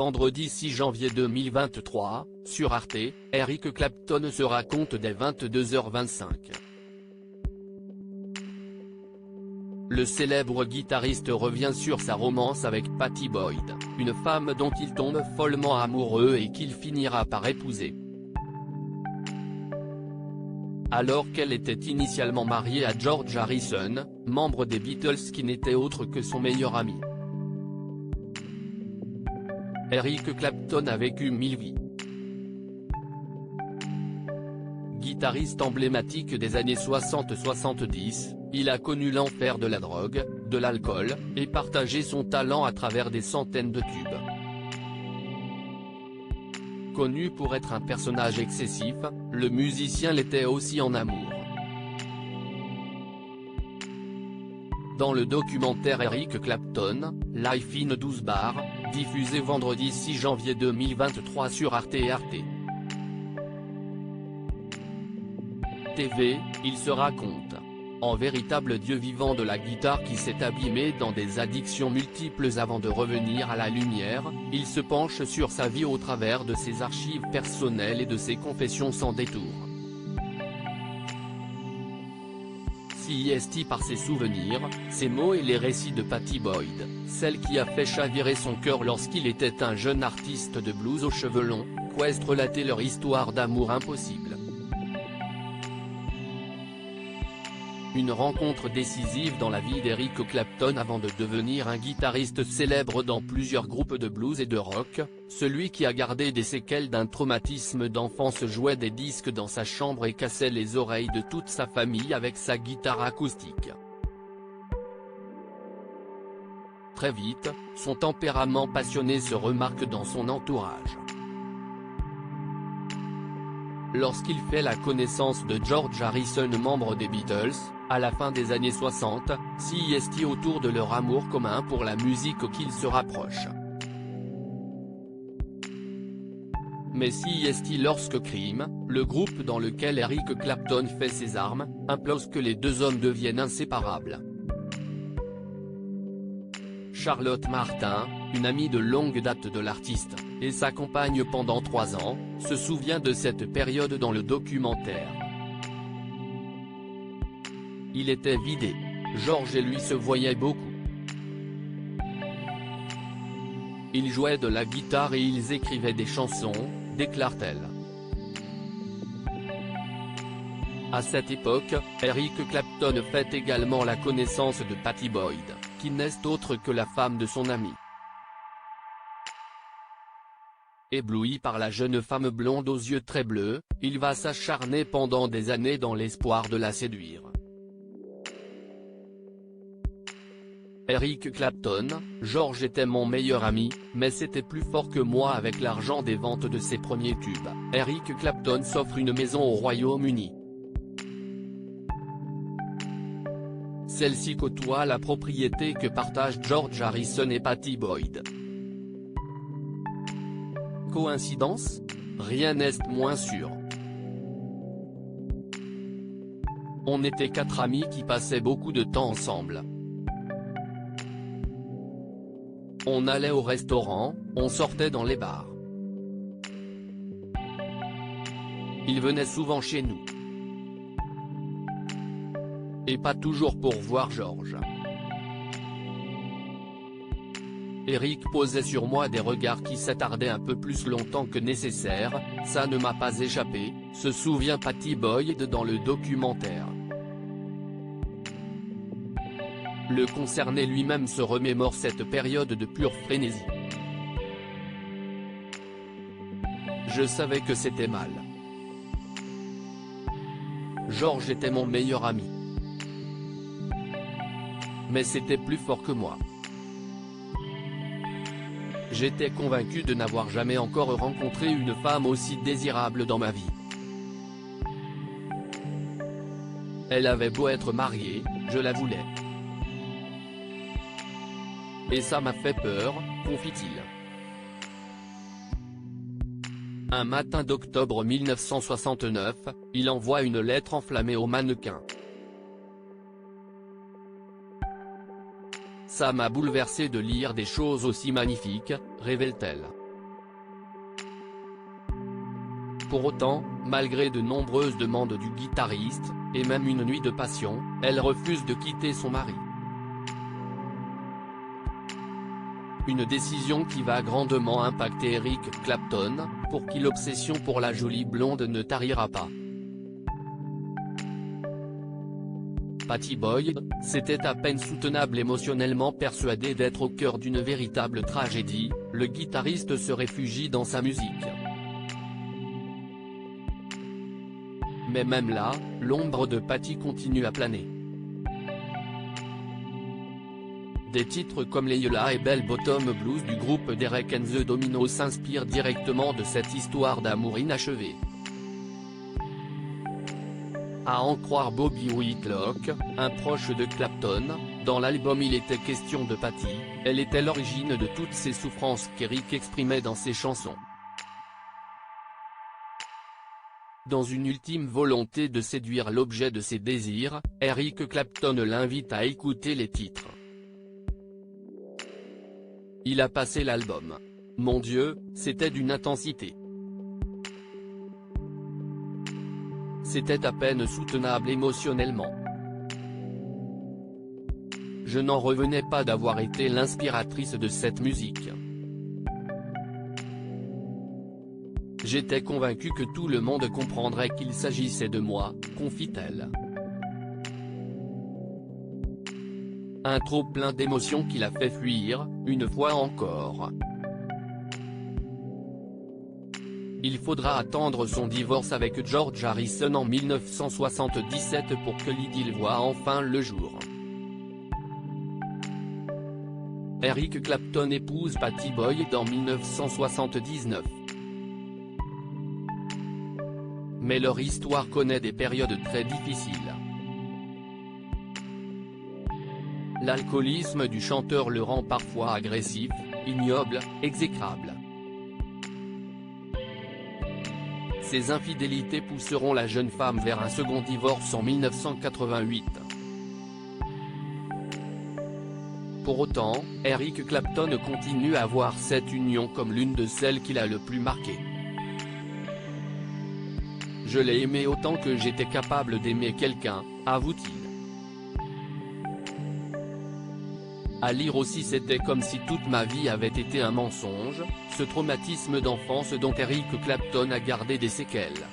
vendredi 6 janvier 2023, sur Arte, Eric Clapton se raconte dès 22h25. Le célèbre guitariste revient sur sa romance avec Pattie Boyd, une femme dont il tombe follement amoureux et qu'il finira par épouser. Alors qu'elle était initialement mariée à George Harrison, membre des Beatles qui n'était autre que son meilleur ami. Eric Clapton a vécu 1000 vies. Guitariste emblématique des années 60-70, il a connu l'enfer de la drogue, de l'alcool, et partagé son talent à travers des centaines de tubes. Connu pour être un personnage excessif, le musicien l'était aussi en amour. Dans le documentaire Eric Clapton, Life in 12 Bar, diffusé vendredi 6 janvier 2023 sur Arte et Arte TV, il se raconte, en véritable dieu vivant de la guitare qui s'est abîmé dans des addictions multiples avant de revenir à la lumière, il se penche sur sa vie au travers de ses archives personnelles et de ses confessions sans détour. CIST par ses souvenirs, ses mots et les récits de Pattie Boyd, celle qui a fait chavirer son cœur lorsqu'il était un jeune artiste de blues aux cheveux longs, quest relater leur histoire d'amour impossible. Une rencontre décisive dans la vie d'Eric Clapton avant de devenir un guitariste célèbre dans plusieurs groupes de blues et de rock, celui qui a gardé des séquelles d'un traumatisme d'enfance jouait des disques dans sa chambre et cassait les oreilles de toute sa famille avec sa guitare acoustique. Très vite, son tempérament passionné se remarque dans son entourage. Lorsqu'il fait la connaissance de George Harrison, membre des Beatles, à la fin des années 60, CIST autour de leur amour commun pour la musique qu'il se rapproche. Mais CIST lorsque Cream, le groupe dans lequel Eric Clapton fait ses armes, implose que les deux hommes deviennent inséparables. Charlotte Martin, une amie de longue date de l'artiste, et sa compagne pendant 3 ans, se souvient de cette période dans le documentaire. Il était vidé. George et lui se voyaient beaucoup. Ils jouaient de la guitare et ils écrivaient des chansons, déclare-t-elle. À cette époque, Eric Clapton fait également la connaissance de Pattie Boyd, qui n'est autre que la femme de son ami. Ébloui par la jeune femme blonde aux yeux très bleus, il va s'acharner pendant des années dans l'espoir de la séduire. Eric Clapton, George était mon meilleur ami, mais c'était plus fort que moi avec l'argent des ventes de ses premiers tubes. Eric Clapton s'offre une maison au Royaume-Uni. Celle-ci côtoie la propriété que partagent George Harrison et Pattie Boyd. Coïncidence? Rien n'est moins sûr. On était 4 amis qui passaient beaucoup de temps ensemble. On allait au restaurant, on sortait dans les bars. Il venait souvent chez nous. Et pas toujours pour voir George. Eric posait sur moi des regards qui s'attardaient un peu plus longtemps que nécessaire, ça ne m'a pas échappé, se souvient Pattie Boyd dans le documentaire. Le concerné lui-même se remémore cette période de pure frénésie. Je savais que c'était mal. George était mon meilleur ami. Mais c'était plus fort que moi. J'étais convaincu de n'avoir jamais encore rencontré une femme aussi désirable dans ma vie. Elle avait beau être mariée, je la voulais. Et ça m'a fait peur, confie-t-il. Un matin d'octobre 1969, il envoie une lettre enflammée au mannequin. Ça m'a bouleversé de lire des choses aussi magnifiques, révèle-t-elle. Pour autant, malgré de nombreuses demandes du guitariste, et même une nuit de passion, elle refuse de quitter son mari. Une décision qui va grandement impacter Eric Clapton, pour qui l'obsession pour la jolie blonde ne tarira pas. Pattie Boyd, c'était à peine soutenable émotionnellement. Persuadé d'être au cœur d'une véritable tragédie, le guitariste se réfugie dans sa musique. Mais même là, l'ombre de Pattie continue à planer. Des titres comme Layla et Bell Bottom Blues du groupe Derek and the Dominos s'inspirent directement de cette histoire d'amour inachevé. À en croire Bobby Whitlock, un proche de Clapton, dans l'album il était question de Pattie, elle était l'origine de toutes ces souffrances qu'Eric exprimait dans ses chansons. Dans une ultime volonté de séduire l'objet de ses désirs, Eric Clapton l'invite à écouter les titres. Il a passé l'album. Mon Dieu, c'était d'une intensité. C'était à peine soutenable émotionnellement. Je n'en revenais pas d'avoir été l'inspiratrice de cette musique. J'étais convaincue que tout le monde comprendrait qu'il s'agissait de moi, confie-t-elle. Un trop-plein d'émotions qui l'a fait fuir, une fois encore. Il faudra attendre son divorce avec George Harrison en 1977 pour que l'idylle voie enfin le jour. Eric Clapton épouse Pattie Boyd en 1979. Mais leur histoire connaît des périodes très difficiles. L'alcoolisme du chanteur le rend parfois agressif, ignoble, exécrable. Ces infidélités pousseront la jeune femme vers un second divorce en 1988. Pour autant, Eric Clapton continue à voir cette union comme l'une de celles qui l'a le plus marqué. Je l'ai aimé autant que j'étais capable d'aimer quelqu'un, avoue-t-il. À lire aussi c'était comme si toute ma vie avait été un mensonge, ce traumatisme d'enfance dont Eric Clapton a gardé des séquelles.